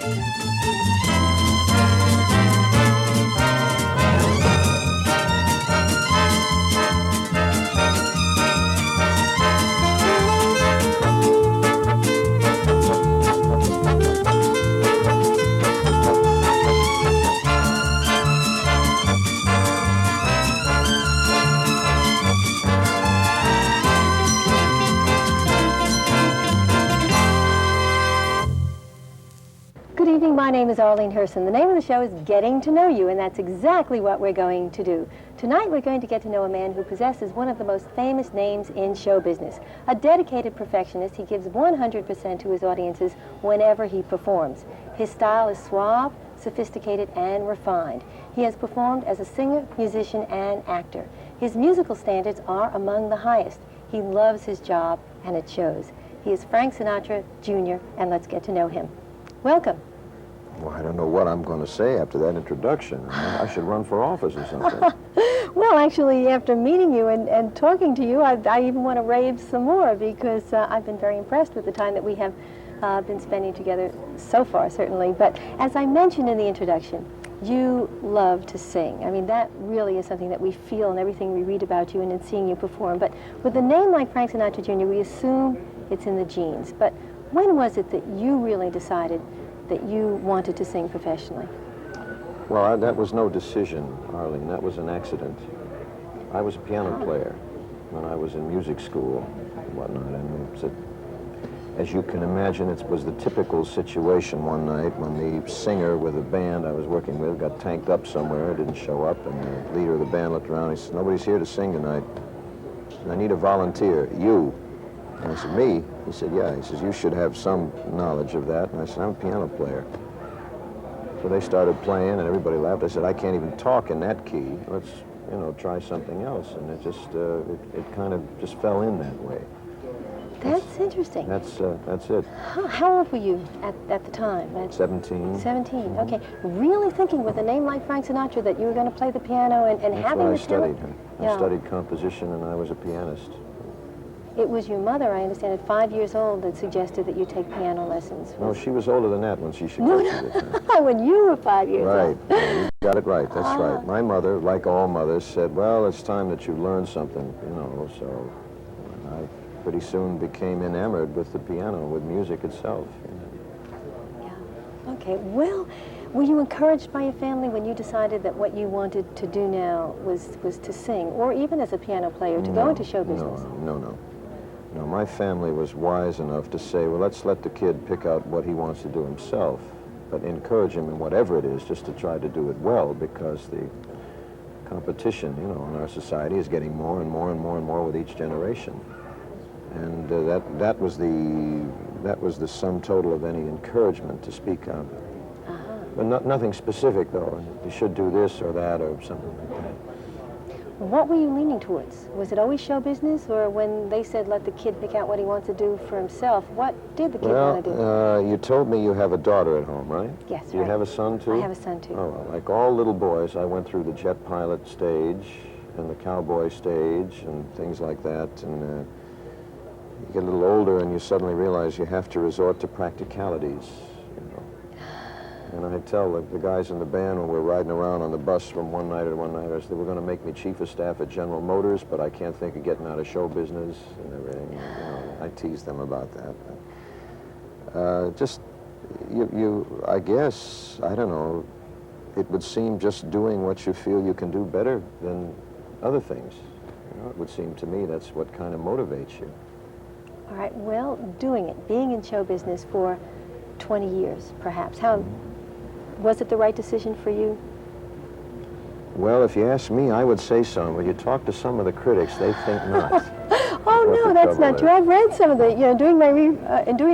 Good evening, my name is Arlene Herson. The name of the show is Getting to Know You, and that's exactly what we're going to do. Tonight we're going to get to know a man who possesses one of the most famous names in show business. A dedicated perfectionist, he gives 100% to his audiences whenever he performs. His style is suave, sophisticated, and refined. He has performed as a singer, musician, and actor. His musical standards are among the highest. He loves his job, and it shows. He is Frank Sinatra, Jr., and let's get to know him. Welcome. Well, I don't know what I'm going to say after that introduction. I should run for office or something. Well, actually, after meeting you and talking to you, I even want to rave some more because I've been very impressed with the time that we have been spending together so far, certainly. But as I mentioned in the introduction, you love to sing. I mean, that really is something that we feel in everything we read about you and in seeing you perform. But with a name like Frank Sinatra Jr., we assume it's in the genes. But when was it that you really decided that you wanted to sing professionally? Well, that was no decision, Arlene. That was an accident. I was a piano player when I was in music school and whatnot. And as you can imagine, it was the typical situation one night when the singer with the band I was working with got tanked up somewhere, didn't show up, and the leader of the band looked around and he said, "Nobody's here to sing tonight. I need a volunteer, you." And I said, "Me?" He said, "Yeah." He says, "You should have some knowledge of that." And I said, "I'm a piano player." So they started playing, and everybody laughed. I said, "I can't even talk in that key. Let's, try something else." And it just, it kind of just fell in that way. That's interesting. That's it. How old were you at the time? 17. 17, okay. Really thinking with a name like Frank Sinatra that you were going to play the piano and having the talent? I studied composition, and I was a pianist. It was your mother, I understand, at 5 years old that suggested that you take piano lessons. No, she was older than that when she suggested it. When you were 5 years old. Right. You got it right. That's right. My mother, like all mothers, said, "Well, it's time that you learn something," so I pretty soon became enamored with the piano, with music itself. Yeah. Okay. Well, were you encouraged by your family when you decided that what you wanted to do now was to sing, or even as a piano player, to go into show business? No, my family was wise enough to say, well, let's let the kid pick out what he wants to do himself, but encourage him in whatever it is, just to try to do it well, because the competition, in our society is getting more and more and more and more with each generation. And that was the sum total of any encouragement to speak of. But nothing specific, though. You should do this or that or something like that. What were you leaning towards? Was it always show business, or when they said let the kid pick out what he wants to do for himself, what did the kid want to do? Well, you told me you have a daughter at home, right? Yes, Do you have a son, too? I have a son, too. Oh, well, like all little boys, I went through the jet pilot stage and the cowboy stage and things like that, and you get a little older and you suddenly realize you have to resort to practicalities. And I tell the guys in the band when we're riding around on the bus from one night to one night, I said, "They were going to make me chief of staff at General Motors, but I can't think of getting out of show business," and everything. I teased them about that. I guess, I don't know, it would seem just doing what you feel you can do better than other things. It would seem to me that's what kind of motivates you. All right, well, doing it, being in show business for 20 years, perhaps. Was it the right decision for you? Well, if you ask me, I would say so. When you talk to some of the critics, they think not. Oh, no, that's not true. I've read some of the, doing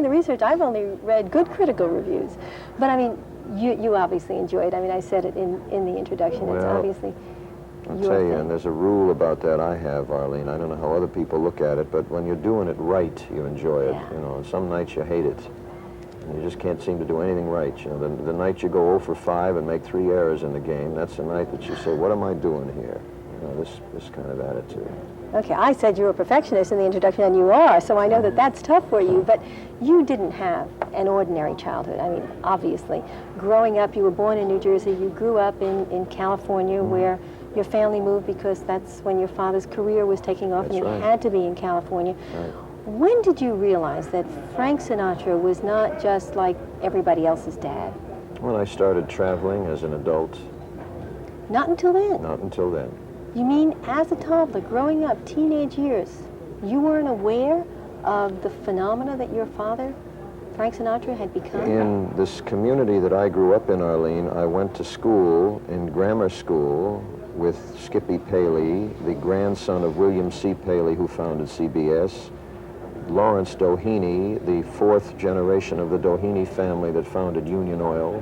the research, I've only read good critical reviews. But I mean, you obviously enjoyed. I mean, I said it in the introduction. Well, it's obviously I'll tell you, and there's a rule about that I have, Arlene. I don't know how other people look at it, but when you're doing it right, you enjoy it. And some nights you hate it. You just can't seem to do anything right. The night you go 0 for 5 and make 3 errors in the game, that's the night that you say, "What am I doing here?" This kind of attitude. Okay, I said you were a perfectionist in the introduction, and you are, so I know that that's tough for you, but you didn't have not an ordinary childhood. I mean, obviously. Growing up, you were born in New Jersey. You grew up in California, where your family moved because that's when your father's career was taking off, That's and you right. had to be in California. Right. When did you realize that Frank Sinatra was not just like everybody else's dad? When I started traveling as an adult, Not until then. not until then. You mean as a toddler, growing up, teenage years, you weren't aware of the phenomena that your father, Frank Sinatra, had become? In this community that I grew up in, Arlene, I went to school, in grammar school, with Skippy Paley, the grandson of William C. Paley, who founded CBS, Lawrence Doheny, the fourth generation of the Doheny family that founded Union Oil,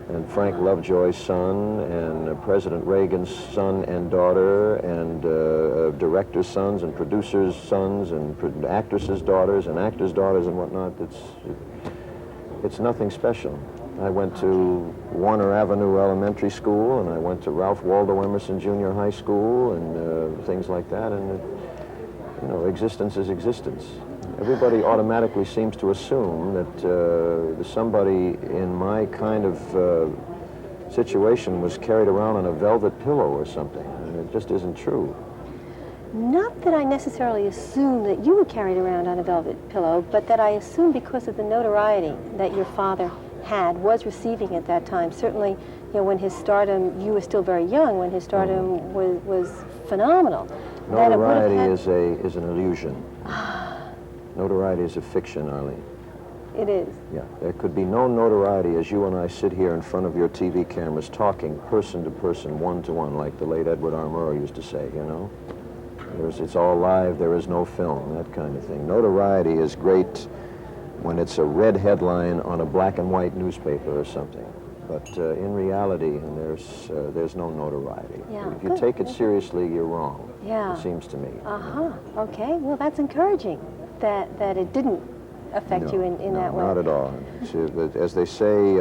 and Frank Lovejoy's son, and President Reagan's son and daughter, and directors' sons, and producers' sons, and actresses' daughters, and actors' daughters, and whatnot. It's nothing special. I went to Warner Avenue Elementary School, and I went to Ralph Waldo Emerson Junior High School, and things like that, and you know, existence is existence. Everybody automatically seems to assume that somebody in my kind of situation was carried around on a velvet pillow or something, and it just isn't true. Not that I necessarily assume that you were carried around on a velvet pillow, but that I assume because of the notoriety that your father was receiving at that time. Certainly, you know, when his stardom, you were still very young when his stardom was phenomenal. Notoriety is an illusion. Notoriety is a fiction, Arlene. It is. Yeah, there could be no notoriety as you and I sit here in front of your TV cameras talking person to person, one to one, like the late Edward R. Murrow used to say, you know? It's all live, there is no film, that kind of thing. Notoriety is great when it's a red headline on a black and white newspaper or something. But in reality, there's no notoriety. Yeah, If you good. take it seriously, you're wrong. Yeah. It seems to me. Okay, well, that's encouraging that it didn't affect you in that way. Not at all. As they say,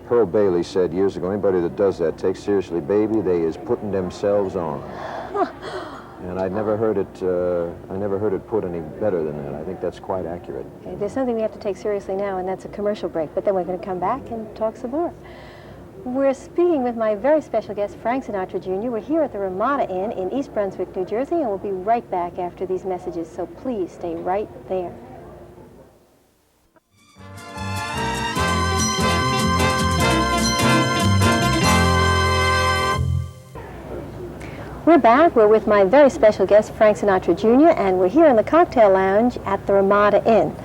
Pearl Bailey said years ago, anybody that does that, take seriously, baby, they is putting themselves on. And I never heard it put any better than that. I think that's quite accurate. Okay, there's something we have to take seriously now, and that's a commercial break, but then we're going to come back and talk some more. We're speaking with my very special guest, Frank Sinatra Jr. We're here at the Ramada Inn in East Brunswick, New Jersey, and we'll be right back after these messages, so please stay right there. We're back. We're with my very special guest, Frank Sinatra Jr., and we're here in the cocktail lounge at the Ramada Inn.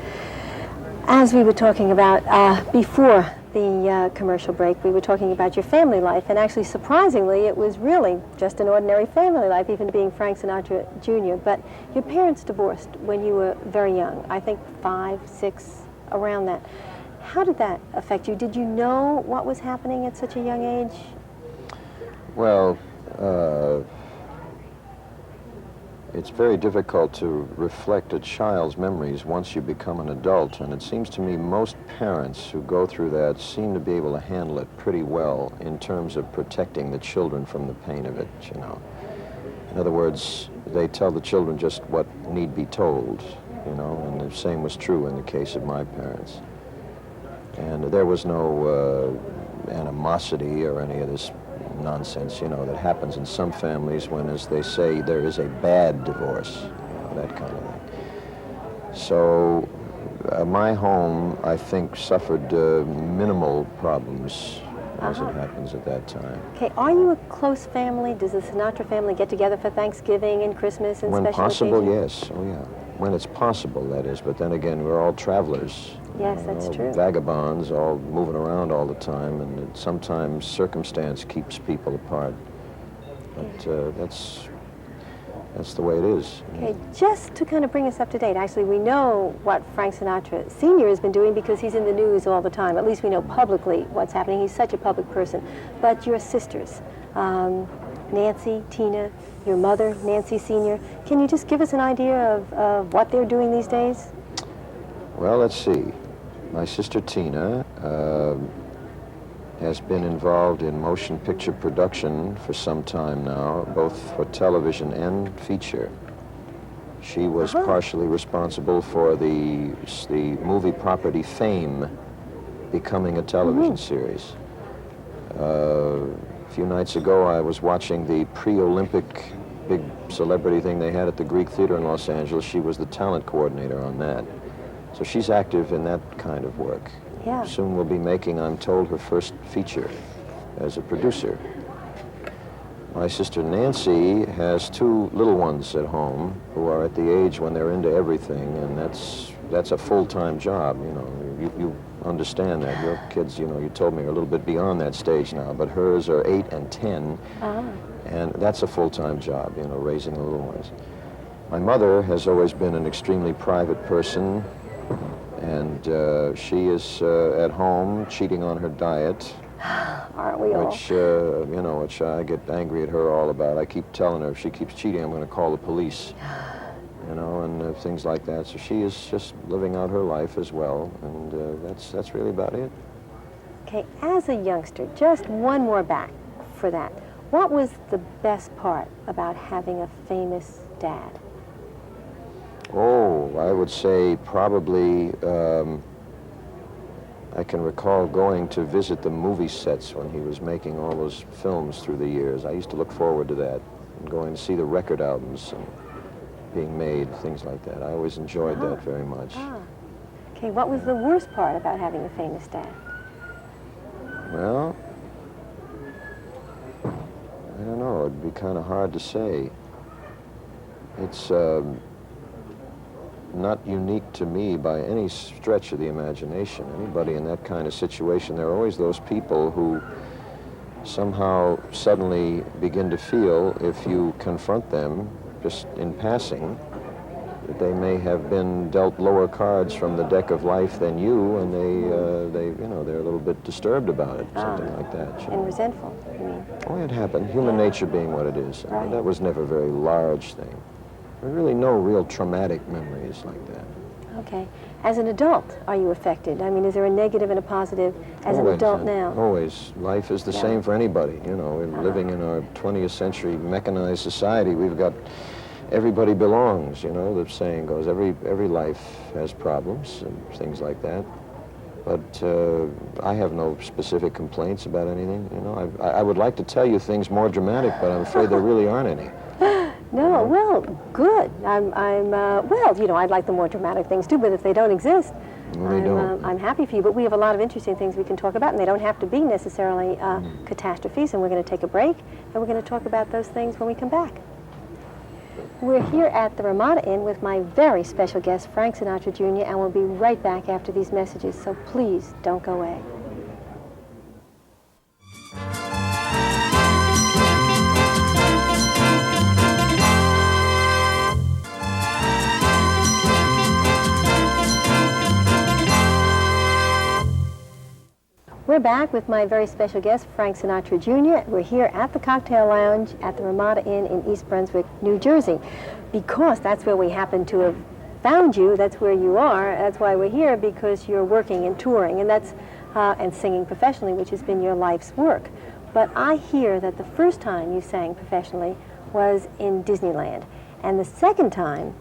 As we were talking about before the commercial break, we were talking about your family life, and actually, surprisingly, it was really just an ordinary family life, even being Frank Sinatra Jr., but your parents divorced when you were very young, I think 5, 6, around that. How did that affect you? Did you know what was happening at such a young age? Well, it's very difficult to reflect a child's memories once you become an adult, and it seems to me most parents who go through that seem to be able to handle it pretty well in terms of protecting the children from the pain of it, you know. In other words, they tell the children just what need be told, you know, and the same was true in the case of my parents. And there was no animosity or any of this nonsense, you know, that happens in some families when, as they say, there is a bad divorce, you know, that kind of thing. So my home, I think, suffered minimal problems as it happens at that time. Okay, are you a close family? Does the Sinatra family get together for Thanksgiving and Christmas and When special possible, occasions? yes. Oh, yeah. When it's possible, that is. But then again, we're all travelers. Yes, that's all true. Vagabonds, all moving around all the time, and sometimes circumstance keeps people apart. But that's the way it is. Okay, just to kind of bring us up to date, actually, we know what Frank Sinatra Sr. has been doing because he's in the news all the time. At least we know publicly what's happening. He's such a public person. But your sisters, Nancy, Tina, your mother, Nancy Sr., can you just give us an idea of what they're doing these days? Well, let's see. My sister Tina has been involved in motion picture production for some time now, both for television and feature. She was partially responsible for the movie property Fame becoming a television series. A few nights ago, I was watching the pre-Olympic big celebrity thing they had at the Greek Theater in Los Angeles. She was the talent coordinator on that. So she's active in that kind of work. Yeah. Soon will be making, I'm told, her first feature as a producer. My sister Nancy has two little ones at home who are at the age when they're into everything, and that's a full-time job, you know. You understand that. Your kids, you know, you told me are a little bit beyond that stage now, but hers are 8 and 10, and that's a full-time job, you know, raising the little ones. My mother has always been an extremely private person, and she is at home cheating on her diet. Aren't we all? Which, you know, which I get angry at her all about. I keep telling her if she keeps cheating, I'm going to call the police, you know, and things like that. So she is just living out her life as well, and that's really about it. Okay, as a youngster, just one more back for that. What was the best part about having a famous dad? Oh, I would say probably, I can recall going to visit the movie sets when he was making all those films through the years. I used to look forward to that, and going to see the record albums and being made, things like that. I always enjoyed that very much. Okay, what was the worst part about having a famous dad? Well, I don't know. It'd be kind of hard to say. It's not unique to me by any stretch of the imagination. Anybody in that kind of situation, there are always those people who somehow suddenly begin to feel, if you confront them just in passing, that they may have been dealt lower cards from the deck of life than you, and they you know, they're a little bit disturbed about it, something like that. And resentful, you mean? Oh, it happened. Human nature being what it is. I mean, that was never a very large thing. There are really no real traumatic memories like that. Okay. As an adult, are you affected? I mean, is there a negative and a positive as an adult now? Always. Life is the same for anybody. You know, we're living in our 20th century mechanized society. We've got everybody belongs, you know, the saying goes. Every life has problems and things like that. But I have no specific complaints about anything. You know, I would like to tell you things more dramatic, but I'm afraid there really aren't any. No, well, good. Well, you know, I'd like the more dramatic things too, but if they don't exist, I'm happy for you. But we have a lot of interesting things we can talk about, and they don't have to be necessarily catastrophes. And we're going to take a break, and we're going to talk about those things when we come back. We're here at the Ramada Inn with my very special guest, Frank Sinatra Jr., and we'll be right back after these messages, so please don't go away. We're back with my very special guest, Frank Sinatra Jr. We're here at the Cocktail Lounge at the Ramada Inn in East Brunswick, New Jersey, because that's where we happen to have found you. That's where you are. That's why we're here, because you're working and touring, and that's and singing professionally, which has been your life's work. But I hear that the first time you sang professionally was in Disneyland, and the second time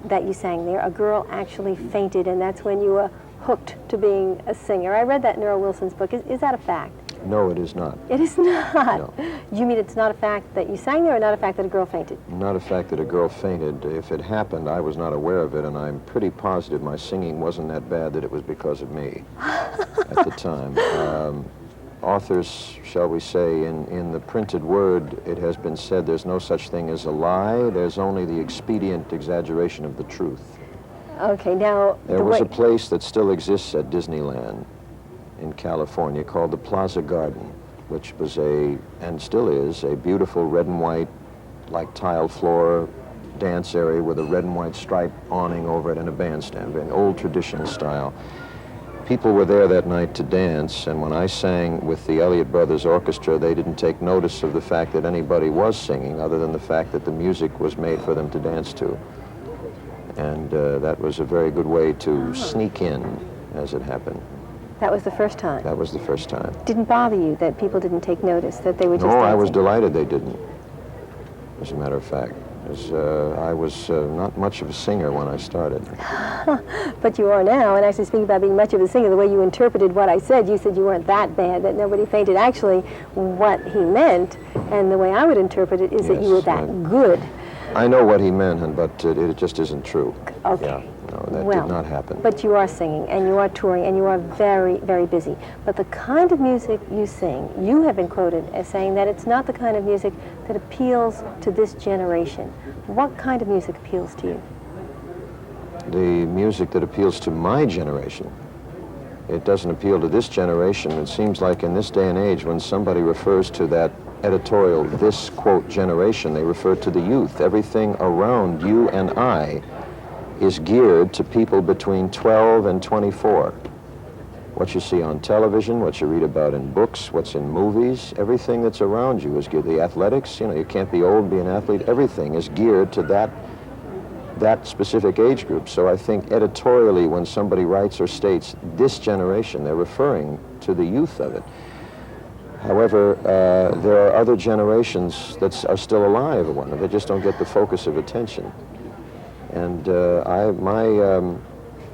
that you sang there, a girl actually fainted, and that's when you were hooked to being a singer. I read that in Earl Wilson's book. Is that a fact? No, it is not. It is not? No. You mean it's not a fact that you sang there, or not a fact that a girl fainted? Not a fact that a girl fainted. If it happened, I was not aware of it, and I'm pretty positive my singing wasn't that bad that it was because of me at the time. Authors, shall we say, in the printed word, it has been said there's no such thing as a lie. There's only the expedient exaggeration of the truth. Okay, now... There was a place that still exists at Disneyland in California called the Plaza Garden, which was and still is, a beautiful red and white, like tile floor dance area with a red and white stripe awning over it and a bandstand, an old traditional style. People were there that night to dance, and when I sang with the Elliott Brothers Orchestra, they didn't take notice of the fact that anybody was singing, other than the fact that the music was made for them to dance to. And that was a very good way to sneak in, as it happened. That was the first time? That was the first time. Didn't bother you that people didn't take notice, that they were just dancing? dancing? I was delighted they didn't, as a matter of fact. As, I was not much of a singer when I started. But you are now, and actually speaking about being much of a singer, the way you interpreted what I said, you said you weren't that bad, that nobody fainted. Actually, what he meant, and the way I would interpret it, is that you were that good. I know what he meant, but it just isn't true. Okay. Yeah, no, that did not happen. But you are singing, and you are touring, and you are very, very busy. But the kind of music you sing, you have been quoted as saying that it's not the kind of music that appeals to this generation. What kind of music appeals to you? The music that appeals to my generation. It doesn't appeal to this generation. It seems like in this day and age, when somebody refers to that editorial, this, quote, generation, they refer to the youth. Everything around you and I is geared to people between 12 and 24. What you see on television, what you read about in books, what's in movies, everything that's around you is geared. The athletics, you know, you can't be old and be an athlete. Everything is geared to that specific age group. So I think editorially, when somebody writes or states this generation, they're referring to the youth of it. However, there are other generations that are still alive, they just don't get the focus of attention. And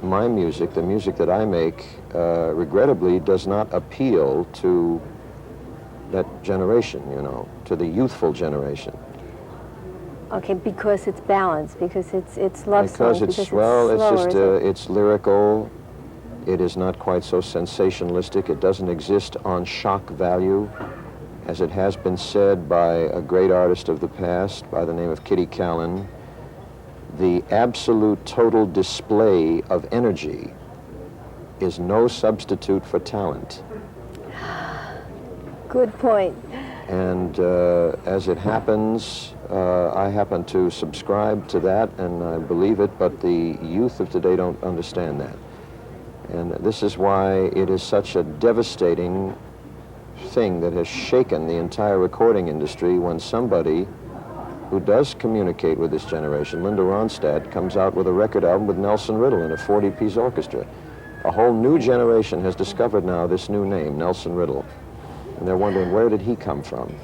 my music, the music that I make, regrettably does not appeal to that generation, you know, to the youthful generation. Okay, because it's balanced, because it's love songs, because it's slower, it's lyrical. It is not quite so sensationalistic. It doesn't exist on shock value, as it has been said by a great artist of the past by the name of Kitty Callan. The absolute total display of energy is no substitute for talent. Good point. And as it happens, I happen to subscribe to that, and I believe it, but the youth of today don't understand that. And this is why it is such a devastating thing that has shaken the entire recording industry when somebody who does communicate with this generation, Linda Ronstadt, comes out with a record album with Nelson Riddle and a 40-piece orchestra. A whole new generation has discovered now this new name, Nelson Riddle. And they're wondering, where did he come from?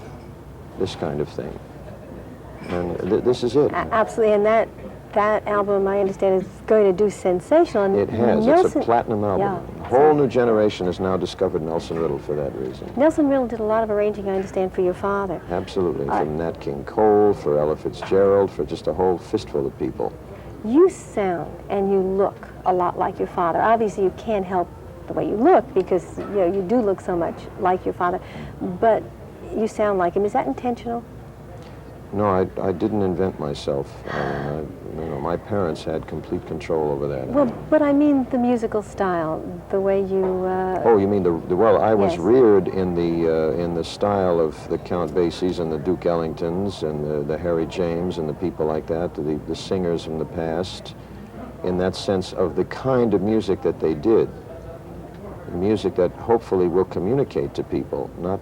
This kind of thing. And this is it. Absolutely, and that album, I understand, is going to do sensational. And it has. It's a platinum album. Yeah, a whole new generation has now discovered Nelson Riddle for that reason. Nelson Riddle did a lot of arranging, I understand, for your father. Absolutely. From Nat King Cole, for Ella Fitzgerald, for just a whole fistful of people. You sound and you look a lot like your father. Obviously, you can't help the way you look because you do look so much like your father, but you sound like him. Is that intentional? No, I didn't invent myself. My parents had complete control over that. Well, but I mean the musical style, the way you... Oh, you mean well, I was yes. reared in the style of the Count Basies and the Duke Ellingtons and the Harry James and the people like that, the singers from the past, in that sense of the kind of music that they did. Music that hopefully will communicate to people, not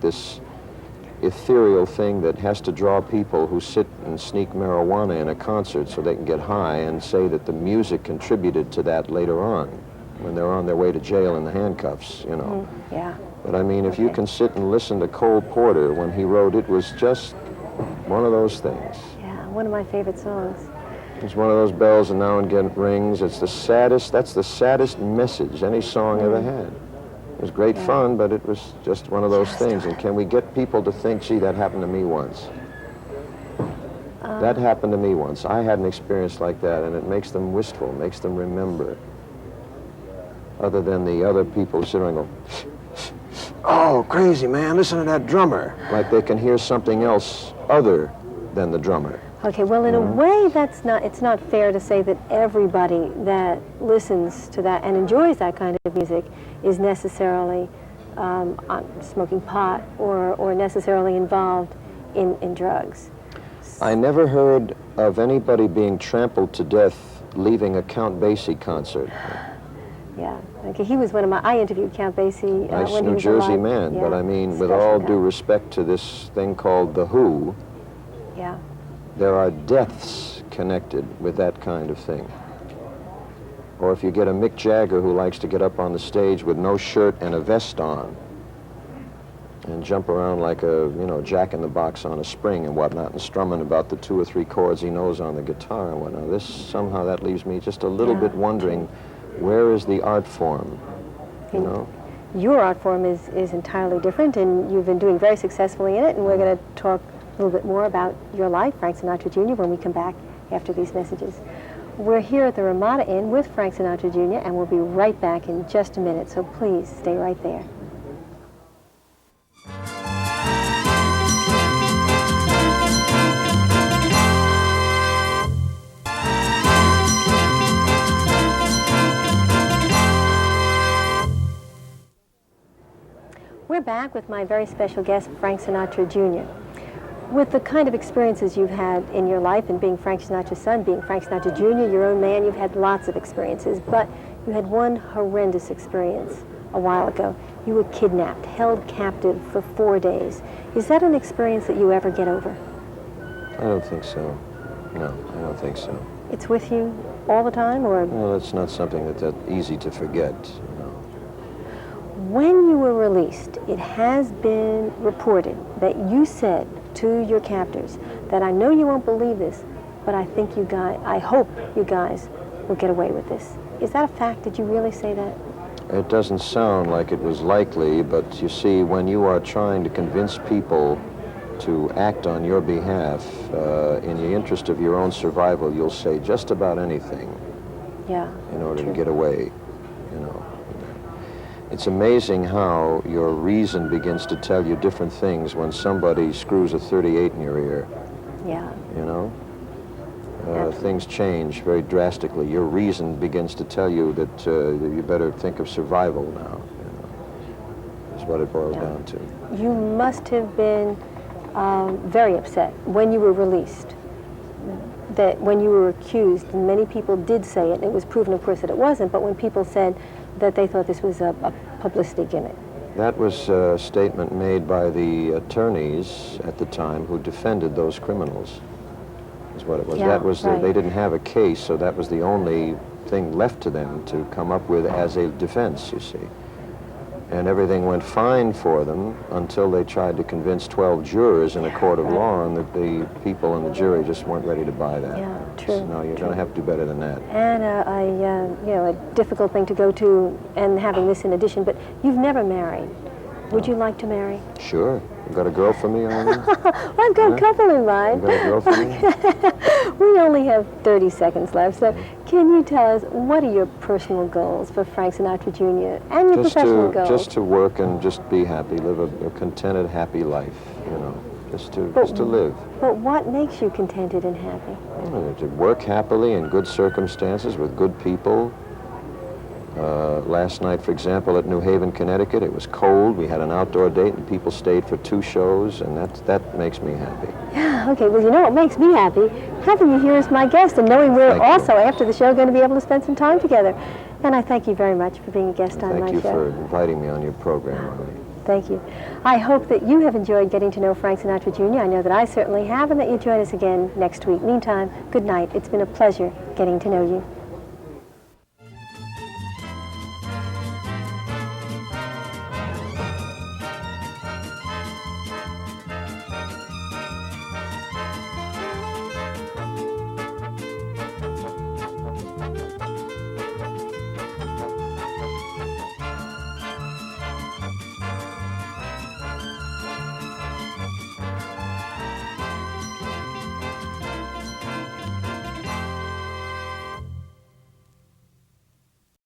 this ethereal thing that has to draw people who sit and sneak marijuana in a concert so they can get high and say that the music contributed to that later on when they're on their way to jail in the handcuffs, you know. Yeah. But I mean, if you can sit and listen to Cole Porter when he wrote, it was just one of those things. Yeah, one of my favorite songs. It's one of those bells and now and again it rings. That's the saddest message any song ever had. It was great fun, but it was just one of those things. And can we get people to think, gee, that happened to me once? That happened to me once. I had an experience like that, and it makes them wistful, makes them remember. Other than the other people who sit around and go, oh, crazy, man, listen to that drummer. Like they can hear something else other than the drummer. Okay, well, in a way, it's not fair to say that everybody that listens to that and enjoys that kind of music is necessarily smoking pot or necessarily involved in drugs. I never heard of anybody being trampled to death leaving a Count Basie concert. Yeah, okay, he was one of I interviewed Count Basie nice when he New was Jersey alive. man, Yeah, but I mean, with all due respect to this thing called The Who, yeah. There are deaths connected with that kind of thing. Or if you get a Mick Jagger who likes to get up on the stage with no shirt and a vest on, and jump around like a, you know, jack-in-the-box on a spring and whatnot, and strumming about the 2 or 3 chords he knows on the guitar and whatnot. This, somehow, that leaves me just a little bit wondering, where is the art form, you know? Your art form is entirely different, and you've been doing very successfully in it, and we're going to talk a little bit more about your life, Frank Sinatra Jr., when we come back after these messages. We're here at the Ramada Inn with Frank Sinatra Jr., and we'll be right back in just a minute, so please stay right there. We're back with my very special guest, Frank Sinatra Jr. With the kind of experiences you've had in your life and being Frank Sinatra's son, being Frank Sinatra Jr., your own man, you've had lots of experiences, but you had one horrendous experience a while ago. You were kidnapped, held captive for 4 days. Is that an experience that you ever get over? I don't think so. No, I don't think so. It's with you all the time, or? Well, it's not something that's easy to forget, you know. When you were released, it has been reported that you said to your captors that, I know you won't believe this, but I think you guys, I hope you guys will get away with this. Is that a fact? Did you really say that? It doesn't sound like it was likely, but you see, when you are trying to convince people to act on your behalf, in the interest of your own survival, you'll say just about anything in order to get away, you know. It's amazing how your reason begins to tell you different things when somebody screws a 38 in your ear. Yeah. You know? Things change very drastically. Your reason begins to tell you that you better think of survival now. You know? Is what it boils down to. You must have been very upset when you were released, that when you were accused, and many people did say it, and it was proven, of course, that it wasn't, but when people said that they thought this was a publicity gimmick. That was a statement made by the attorneys at the time who defended those criminals, is what it was. Yeah, that was right. They didn't have a case, so that was the only thing left to them to come up with as a defense, you see. And everything went fine for them until they tried to convince 12 jurors in a court of law, and that the people in the jury just weren't ready to buy that. Yeah, true. So, no, you're going to have to do better than that. And you know, a difficult thing to go to, and having this in addition, but you've never married. Would you like to marry? Sure. You got a girl for me, Arlene? Well, I've got a couple in mind. You got a girl for me? We only have 30 seconds left, so can you tell us, what are your personal goals for Frank Sinatra Jr. and your professional goals? Just to work and just be happy, live a contented, happy life, you know, just to live. But what makes you contented and happy? To work happily in good circumstances with good people. Last night, for example, at New Haven, Connecticut, it was cold. We had an outdoor date, and people stayed for 2 shows, and that makes me happy. Yeah, okay, well, you know what makes me happy? Having you here as my guest, and knowing we're also, after the show, going to be able to spend some time together. And I thank you very much for being a guest on my show. Thank you for inviting me on your program, Arlene. Thank you. I hope that you have enjoyed getting to know Frank Sinatra Jr. I know that I certainly have, and that you join us again next week. Meantime, good night. It's been a pleasure getting to know you.